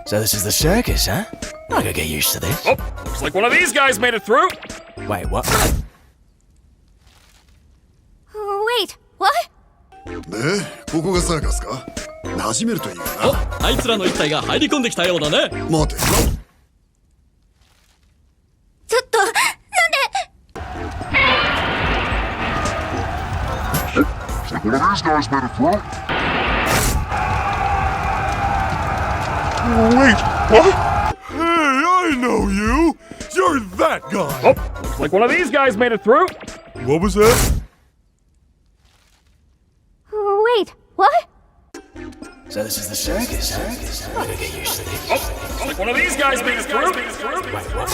So this is the circus, huh? I gotta get used to this. Oh, looks like one of these guys made it through. Wait, what? Wait, what? で、ここがサーカスか？馴染めるといいよな。あいつらの一体が入り込んできたようだね。待て。ちょっと、なんで？ One of these guys made it through. Wait, what? Hey, I know you! You're that guy! Oh, looks like one of these guys made it through. What was that? Wait, what? So this is the circus, huh? I gotta get used to this. Oh, looks like one of these guys made it through. Wait, what?